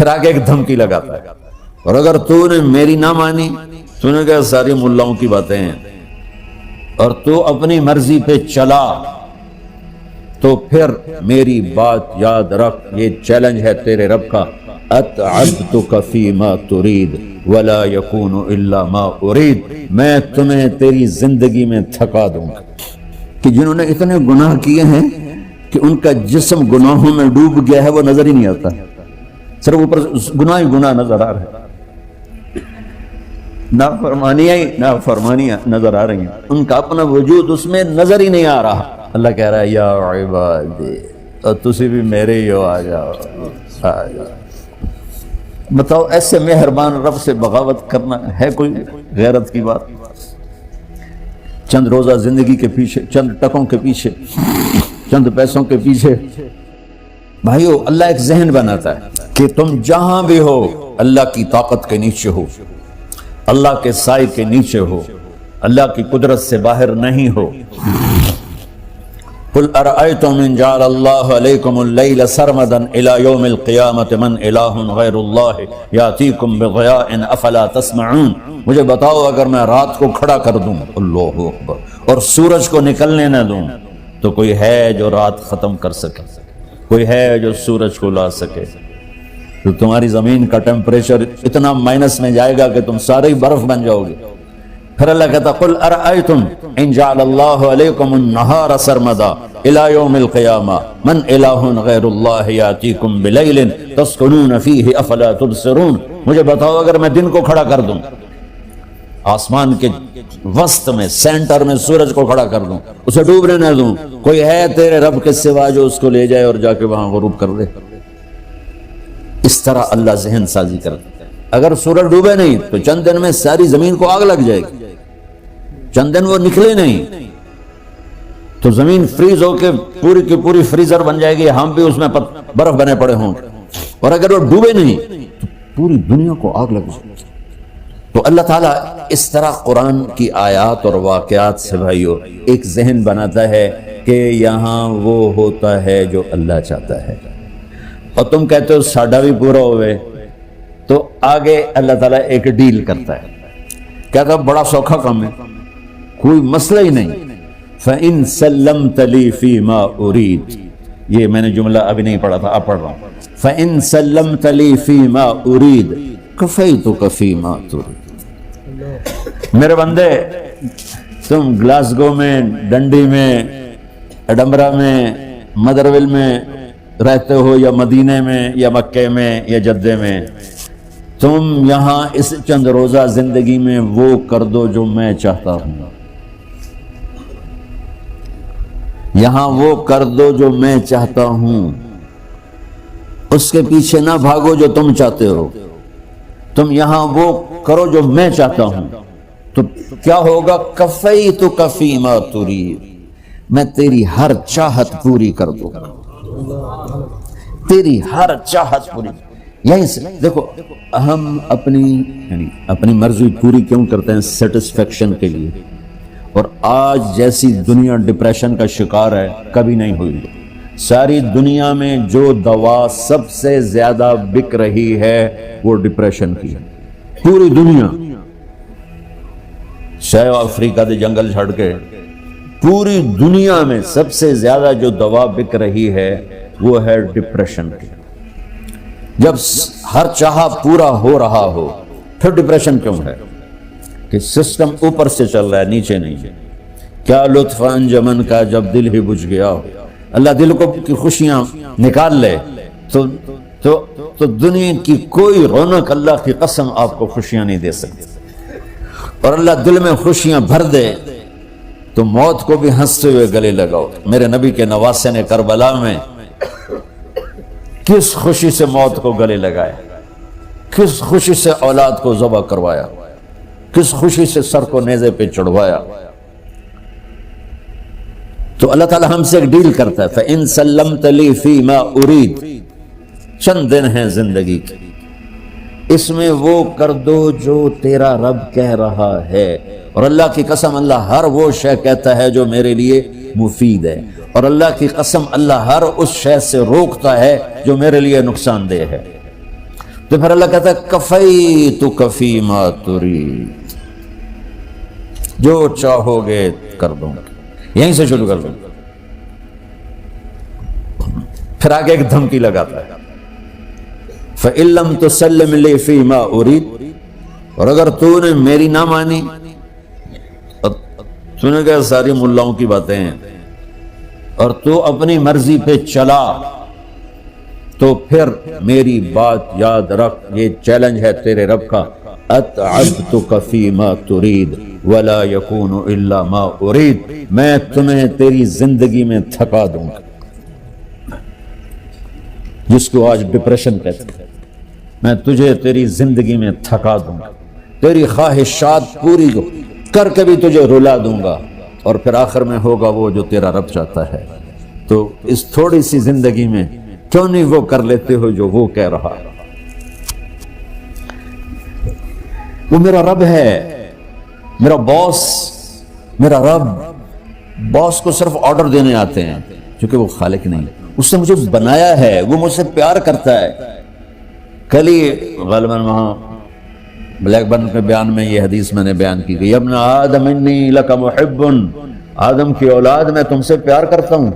پھر آگے ایک دھمکی لگاتا ہے، اور اگر تو نے میری نہ مانی، تو نے کہا ساری ملاؤں کی باتیں ہیں، اور تو اپنی مرضی پہ چلا، تو پھر میری بات یاد رکھ، یہ چیلنج ہے تیرے رب کا، اتعبتک فیما ترید ولا یکون الا ما ارید، میں تمہیں تیری زندگی میں تھکا دوں گا۔ کہ جنہوں نے اتنے گناہ کیے ہیں کہ ان کا جسم گناہوں میں ڈوب گیا ہے، وہ نظر ہی نہیں آتا، صرف اوپر گناہ ہی گناہ نظر آ رہے ہیں، نافرمانیاں نظر آ رہی ہیں، ان کا اپنا وجود اس میں نظر ہی نہیں آ رہا۔ اللہ کہہ رہا ہے یا عبادی، اور تسی بھی میرے ہی ہو، آ جاؤ آ جاؤ۔ بتاؤ ایسے مہربان رب سے بغاوت کرنا ہے کوئی غیرت کی بات؟ چند روزہ زندگی کے پیچھے، چند ٹکوں کے پیچھے، چند پیسوں کے پیچھے، بھائیو اللہ ایک ذہن بناتا ہے کہ تم جہاں بھی ہو اللہ کی طاقت کے نیچے ہو، اللہ کے سائے کے نیچے ہو، اللہ کی قدرت سے باہر نہیں ہو۔ قل ارأيتم ان جعل الله عليكم الليل سرمدا الى يوم القيامة من اله غير الله ياتيكم بضياء افلا تسمعون، مجھے بتاؤ اگر میں رات کو کھڑا کر دوں، اللہ اکبر، اور سورج کو نکلنے نہ دوں، تو کوئی ہے جو رات ختم کر سکے؟ کوئی ہے جو سورج کو لا سکے؟ تو تمہاری زمین کا ٹیمپریچر اتنا مائنس میں جائے گا کہ تم سارے ہی برف بن جاؤ گے۔ پھر اللہ کہتا قل ارأیتم ان جعل اللہ علیکم النہار سرمدا الى یوم القیامہ من الہ غیر اللہ یاتیکم بلیل تسکنون فیہ افلا تبصرون، مجھے بتاؤ اگر میں دن کو کھڑا کر دوں، آسمان کے وسط میں سینٹر میں سورج کو کھڑا کر دوں، اسے ڈوبنے نہ دوں، کوئی ہے تیرے رب کے سوا جو اس کو لے جائے اور جا کے وہاں غروب کر دے؟ اس طرح اللہ ذہن سازی کرتا ہے۔ اگر سورج ڈوبے نہیں تو چند دن میں ساری زمین کو آگ لگ جائے گی، چند دن وہ نکلے نہیں تو زمین فریز ہو کے پوری کی پوری فریزر بن جائے گی، ہم بھی اس میں برف بنے پڑے ہوں، اور اگر وہ ڈوبے نہیں تو پوری دنیا کو آگ لگ جائے گی۔ تو اللہ تعالیٰ اس طرح قرآن کی آیات اور واقعات سے بھائیو ایک ذہن بناتا ہے کہ یہاں وہ ہوتا ہے جو اللہ چاہتا ہے، اور تم کہتے ہو ساڈا بھی پورا ہوئے، تو آگے اللہ تعالیٰ ایک ڈیل کرتا ہے، کہتا ہے بڑا سوکھا کام ہے، کوئی مسئلہ ہی نہیں، فَإِن سَلَّمْتَ لِي فِي مَا أُرِيدُ، یہ میں نے جملہ ابھی نہیں پڑھا تھا، اب پڑھ رہا ہوں، فَإِن سَلَّمْتَ لِي فِي مَا أُرِيدُ كَفَيْتُكَ فِي مَا تُرِيدُ، میرے بندے تم گلاسگو میں، ڈنڈی میں، ایڈنبرا میں، مدرول میں رہتے ہو، یا مدینے میں، یا مکے میں، یا جدے میں، تم یہاں اس چند روزہ زندگی میں وہ کر دو جو میں چاہتا ہوں، یہاں وہ کر دو جو میں چاہتا ہوں، اس کے پیچھے نہ بھاگو جو تم چاہتے ہو، تم یہاں وہ کرو جو میں چاہتا ہوں، تو کیا ہوگا؟ کفیتک فیما ترید، میں تیری ہر چاہت پوری کر دوں گا، تیری ہر چاہت پوری۔ یہیں سے دیکھو ہم اپنی مرضی پوری کیوں کرتے ہیں؟ سیٹسفیکشن کے لیے، اور آج جیسی دنیا ڈپریشن کا شکار ہے کبھی نہیں ہوئی۔ ساری دنیا میں جو دوا سب سے زیادہ بک رہی ہے وہ ڈپریشن کی ہے، پوری دنیا، شاید افریقہ دے جنگل چھڑ کے پوری دنیا میں سب سے زیادہ جو دوا بک رہی ہے وہ ہے ڈپریشن کی۔ جب ہر چاہا پورا ہو رہا ہو پھر ڈپریشن کیوں ہے؟ کہ سسٹم اوپر سے چل رہا ہے، نیچے نہیں۔ کیا لطف انجمن کا جب دل ہی بجھ گیا ہو، اللہ دل کو کی خوشیاں نکال لے تو دنیا کی کوئی رونق اللہ کی قسم آپ کو خوشیاں نہیں دے سکتی، اور اللہ دل میں خوشیاں بھر دے تو موت کو بھی ہنستے ہوئے گلے لگاؤ۔ میرے نبی کے نواسے نے کربلا میں کس خوشی سے موت کو گلے لگایا، کس خوشی سے اولاد کو ذبح کروایا، کس خوشی سے سر کو نیزے پہ چڑھوایا۔ تو اللہ تعالی ہم سے ایک ڈیل کرتا ہے، فَإِن سَلَّمْتَ لِي فِي مَا أُرِيدُ، چند دن ہیں زندگی کے، اس میں وہ کر دو جو تیرا رب کہہ رہا ہے، اور اللہ کی قسم اللہ ہر وہ شے کہتا ہے جو میرے لیے مفید ہے، اور اللہ کی قسم اللہ ہر اس شے سے روکتا ہے جو میرے لیے نقصان دہ ہے۔ تو پھر اللہ کہتا ہے کفیتک فیما ترید، جو چاہو گے کر دوں گا، یہیں سے شروع کر دوں گا۔ پھر آگے ایک دھمکی لگاتا ہے فَإِن لَّمْ تُسَلِّمْ لِي فِيمَا أُرِيدُ، اور اگر تو نے میری نہ مانی، تو نے کہا ساری ملاؤں کی باتیں ہیں، اور تو اپنی مرضی پہ چلا، تو پھر میری بات یاد رکھ، یہ چیلنج ہے تیرے رب کا، أَتْعَبْتُكَ فِيمَا تُرِيدُ وَلَا يَكُونُ إِلَّا مَا أُرِيدُ، میں تمہیں تیری زندگی میں تھکا دوں گا، جس کو آج ڈپریشن کہتے ہیں، میں تجھے تیری زندگی میں تھکا دوں گا، تیری خواہشات پوری کر کے بھی تجھے رلا دوں گا، اور پھر آخر میں ہوگا وہ جو تیرا رب چاہتا ہے۔ تو اس تھوڑی سی زندگی میں کیوں نہیں وہ کر لیتے ہو جو وہ کہہ رہا ہے؟ وہ میرا رب ہے، میرا باس، میرا رب۔ باس کو صرف آرڈر دینے آتے ہیں، کیونکہ وہ خالق نہیں، اس نے مجھے بنایا ہے، وہ مجھ سے پیار کرتا ہے۔ کل ہی غالباً وہاں بلیک برن کے بیان میں یہ حدیث میں نے بیان کی گئی، ابن آدم انی لک محب، آدم کی اولاد میں تم سے پیار کرتا ہوں،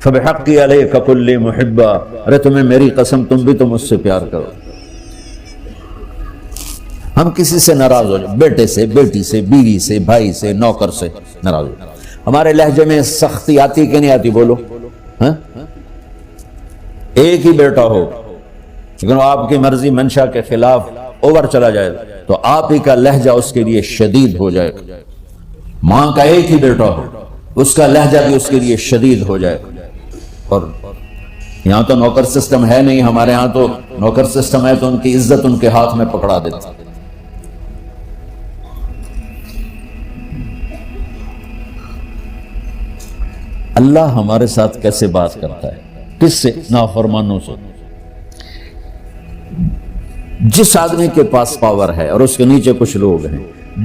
فبحقی علیک کل محبا، ارے تمہیں میری قسم تم بھی تو مجھ سے پیار کرو۔ ہم کسی سے ناراض ہو جائیں، بیٹے سے، بیٹی سے، بیوی سے، بھائی سے، نوکر سے ناراض ہو جائیں، ہمارے لہجے میں سختی آتی کہ نہیں آتی؟ بولو ہاں؟ ایک ہی بیٹا ہو لیکن وہ آپ کی مرضی منشا کے خلاف اوور چلا جائے تو آپ ہی کا لہجہ اس کے لیے شدید ہو جائے گا۔ ماں کا ایک ہی بیٹا ہو، اس کا لہجہ بھی اس کے لیے شدید ہو جائے گا۔ اور یہاں تو نوکر سسٹم ہے نہیں، ہمارے ہاں تو نوکر سسٹم ہے تو ان کی عزت ان کے ہاتھ میں پکڑا دیتا۔ اللہ ہمارے ساتھ کیسے بات کرتا ہے؟ کس سے؟ نافرمانوں سے۔ جس آدمی کے پاس پاور ہے اور اس کے نیچے کچھ لوگ ہیں،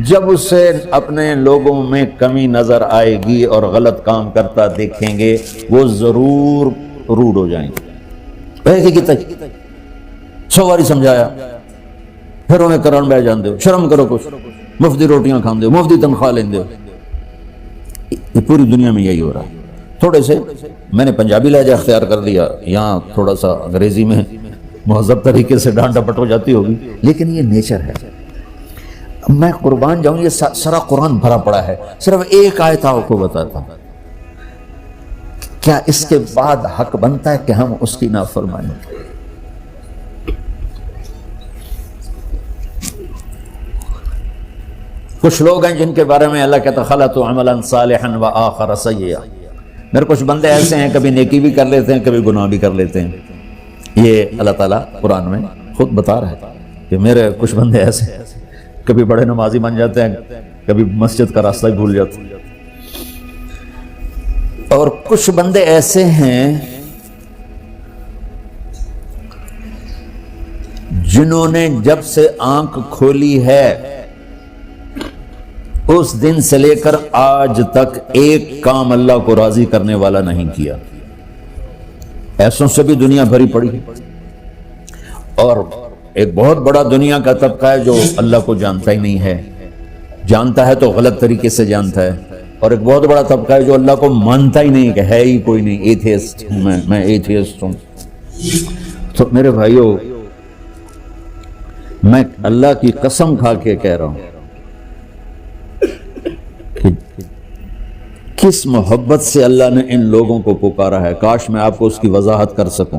جب اسے اپنے لوگوں میں کمی نظر آئے گی اور غلط کام کرتا دیکھیں گے، وہ ضرور روڈ ہو جائیں گے۔ ایک ہی کی 100 باری سمجھایا، پھر انہیں کرن بیٹھ جان دو، شرم کرو، کچھ مفتی روٹیاں کھان دو، مفتی تنخواہ لین دو۔ یہ پوری دنیا میں یہی ہو رہا ہے۔ تھوڑے سے میں نے پنجابی لہجہ اختیار کر لیا، یہاں تھوڑا سا انگریزی میں مہذب طریقے سے ڈانٹ ڈپٹ ہو جاتی ہوگی، لیکن یہ نیچر ہے۔ میں قربان جاؤں، یہ سارا قرآن بھرا پڑا ہے، صرف ایک آیت آپ کو بتاتا ہوں۔ کیا اس کے بعد حق بنتا ہے کہ ہم اس کی نافرمانی؟ کچھ لوگ ہیں جن کے بارے میں اللہ کہتا خلطوا عملا صالحا وآخر سیئا، میرے کچھ بندے ایسے ہیں کبھی نیکی بھی کر لیتے ہیں کبھی گناہ بھی کر لیتے ہیں۔ یہ اللہ تعالیٰ قرآن میں خود بتا رہا ہے کہ میرے کچھ بندے ایسے ہیں، کبھی بڑے نمازی بن جاتے ہیں، کبھی مسجد کا راستہ ہی بھول جاتے ہیں، اور کچھ بندے ایسے ہیں جنہوں نے جب سے آنکھ کھولی ہے اس دن سے لے کر آج تک ایک کام اللہ کو راضی کرنے والا نہیں کیا۔ ایسوں سے بھی دنیا بھری پڑی ہے، اور ایک بہت بڑا دنیا کا طبقہ ہے جو اللہ کو جانتا ہی نہیں ہے، جانتا ہے تو غلط طریقے سے جانتا ہے، اور ایک بہت بڑا طبقہ ہے جو اللہ کو مانتا ہی نہیں، کہ ہے ہی کوئی نہیں، ایتھیسٹ ہوں میں ایتھیسٹ ہوں۔ تو میرے بھائیو، میں اللہ کی قسم کھا کے کہہ رہا ہوں، کس محبت سے اللہ نے ان لوگوں کو پکارا ہے، کاش میں آپ کو اس کی وضاحت کر سکوں۔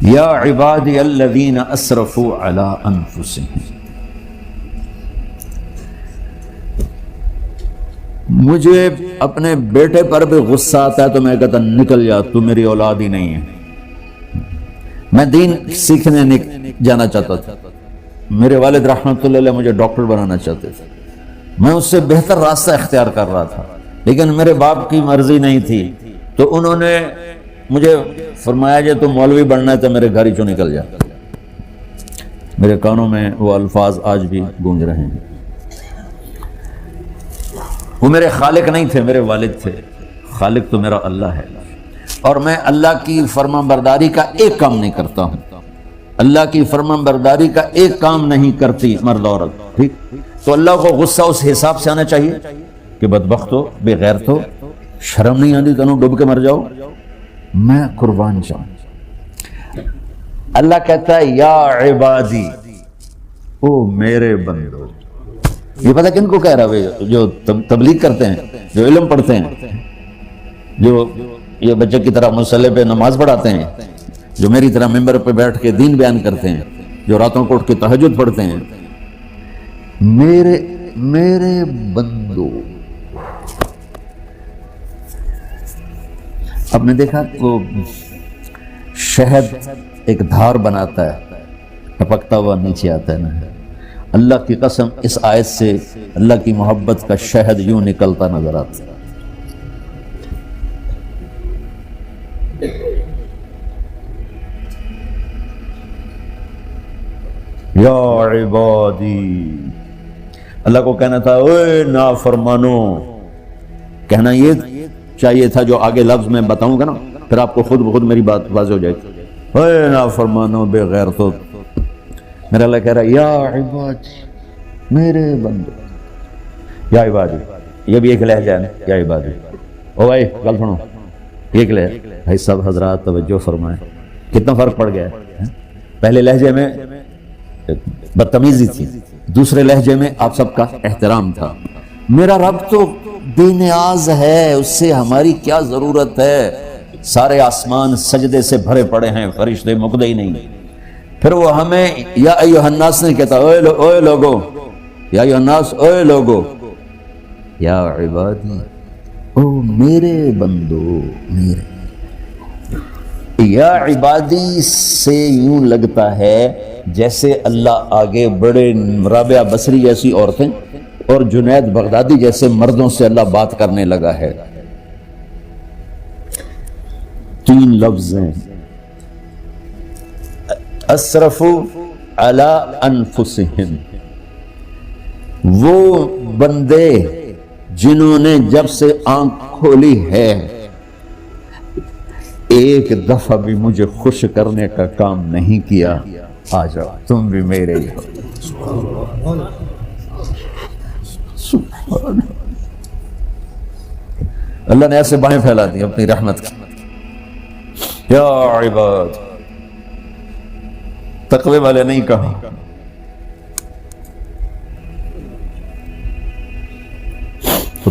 یا عبادی الذین اسرفوا علی انفسہم، مجھے اپنے بیٹے پر بھی غصہ آتا ہے تو میں کہتا نکل جا، تو میری اولاد ہی نہیں ہے۔ میں دین سیکھنے جانا چاہتا تھا، میرے والد رحمۃ اللہ علیہ مجھے ڈاکٹر بنانا چاہتے تھے، میں اس سے بہتر راستہ اختیار کر رہا تھا، لیکن میرے باپ کی مرضی نہیں تھی، تو انہوں نے مجھے فرمایا جی تو مولوی بننا ہے تو میرے گھر ہی چوں نکل جا۔ میرے کانوں میں وہ الفاظ آج بھی گونج رہے ہیں۔ وہ میرے خالق نہیں تھے، میرے والد تھے، خالق تو میرا اللہ ہے۔ اور میں اللہ کی فرما برداری کا ایک کام نہیں کرتا ہوں، اللہ کی فرما برداری کا ایک کام نہیں کرتی مرد عورت، ٹھیک؟ تو اللہ کو غصہ اس حساب سے آنا چاہیے کہ بدبخت ہو، بے غیرت ہو، شرم نہیں آتی تنوں ڈوب کے مر جاؤ، میں قربان جاؤں۔ اللہ کہتا ہے یا عبادی، او میرے بندو۔ یہ پتہ کن کو کہہ رہا ہے؟ جو تبلیغ کرتے ہیں، جو علم پڑھتے ہیں، جو یہ بچے کی طرح مصلی پہ نماز پڑھاتے ہیں، جو میری طرح ممبر پہ بیٹھ کے دین بیان کرتے ہیں، جو راتوں کو اٹھ کے تہجد پڑھتے ہیں۔ میرے بندو، آپ نے دیکھا وہ شہد ایک دھار بناتا ہے، ٹپکتا ہوا نیچے آتا ہے نا، اللہ کی قسم اس آیت سے اللہ کی محبت کا شہد یوں نکلتا نظر آتا ہے۔ یا عبادی، اللہ کو کہنا تھا اوے نافرمانو، کہنا یہ چاہیے تھا جو آگے لفظ میں بتاؤں گا نا، پھر آپ کو خود بخود میری بات واضح ہو جائے گی۔ اوے نافرمانو بے غیرتو، میرا اللہ کہہ رہا ہے یا عبادی، میرے بندے، یا عبادی، یہ بھی ایک لہجہ ہے نا، یا عبادی۔ او بھائی گل سنو، ایک لہجہ بھائی، سب حضرات توجہ فرمائیں، کتنا فرق پڑ گیا ہے۔ پہلے لہجے میں بدتمیزی تھی، دوسرے لہجے میں آپ سب کا احترام تھا۔ میرا رب تو بے نیاز ہے، اس سے ہماری کیا ضرورت ہے، سارے آسمان سجدے سے بھرے پڑے ہیں، فرشتے مقدے ہی نہیں۔ پھر وہ ہمیں یا ایھا الناس نہیں کہتا، اوے لوگو، یا ایھا الناس، اوے لوگو، یا عبادی، او میرے بندو، میرے۔ یا عبادی سے یوں لگتا ہے جیسے اللہ آگے بڑے رابعہ بصری جیسی عورتیں اور جنید بغدادی جیسے مردوں سے اللہ بات کرنے لگا ہے۔ تین لفظ ہیں، اسرفوا علی انفسہم، وہ بندے جنہوں نے جب سے آنکھ کھولی ہے ایک دفعہ بھی مجھے خوش کرنے کا کام نہیں کیا، آ جاؤ تم بھی میرے ہی ہو۔ سبحان اللہ نے ایسے باہیں پھیلا دی اپنی رحمت کی۔ یا عباد، تقوی والے نہیں کہا،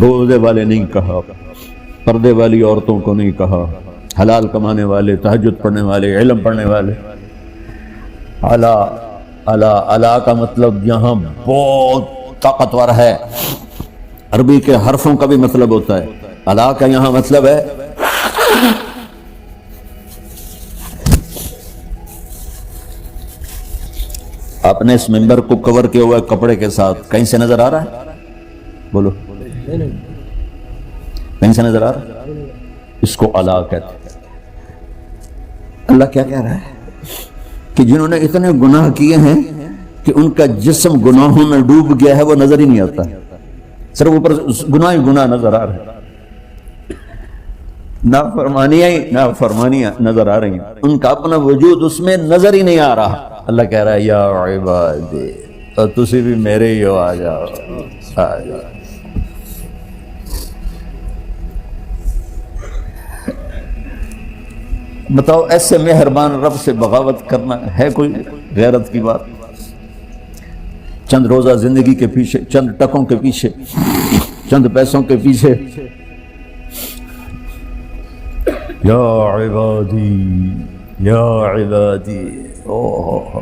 روزے والے نہیں کہا، پردے والی عورتوں کو نہیں کہا، حلال کمانے والے، تہجد پڑھنے والے، علم پڑھنے والے۔ اعلیٰ کا مطلب یہاں بہت طاقتور ہے، عربی کے حرفوں کا بھی مطلب ہوتا ہے، اعلیٰ کا یہاں مطلب ہے آپ نے اس ممبر کو کور کیا ہوا ہے کپڑے کے ساتھ، کہیں سے نظر آ رہا ہے؟ بولو، کہیں سے نظر آ رہا ہے؟ اس کو اعلیٰ کہتے ہیں۔ اللہ کیا کہہ رہا ہے کہ جنہوں نے اتنے گناہ کیے ہیں کہ ان کا جسم گناہوں میں ڈوب گیا ہے، وہ نظر ہی نہیں آتا، صرف اوپر گناہ ہی گناہ نظر آ رہے ہیں، نافرمانیاں نظر آ رہی ہیں، ان کا اپنا وجود اس میں نظر ہی نہیں آ رہا۔ اللہ کہہ رہا ہے یا عبادی، اور تسی بھی میرے ہی ہو، آ جاؤ آ جاؤ۔ بتاؤ ایسے مہربان رب سے بغاوت کرنا ہے کوئی غیرت کی بات؟ چند روزہ زندگی کے پیچھے، چند ٹکوں کے پیچھے، چند پیسوں کے پیچھے، یا عبادی یا عبادی، اوہ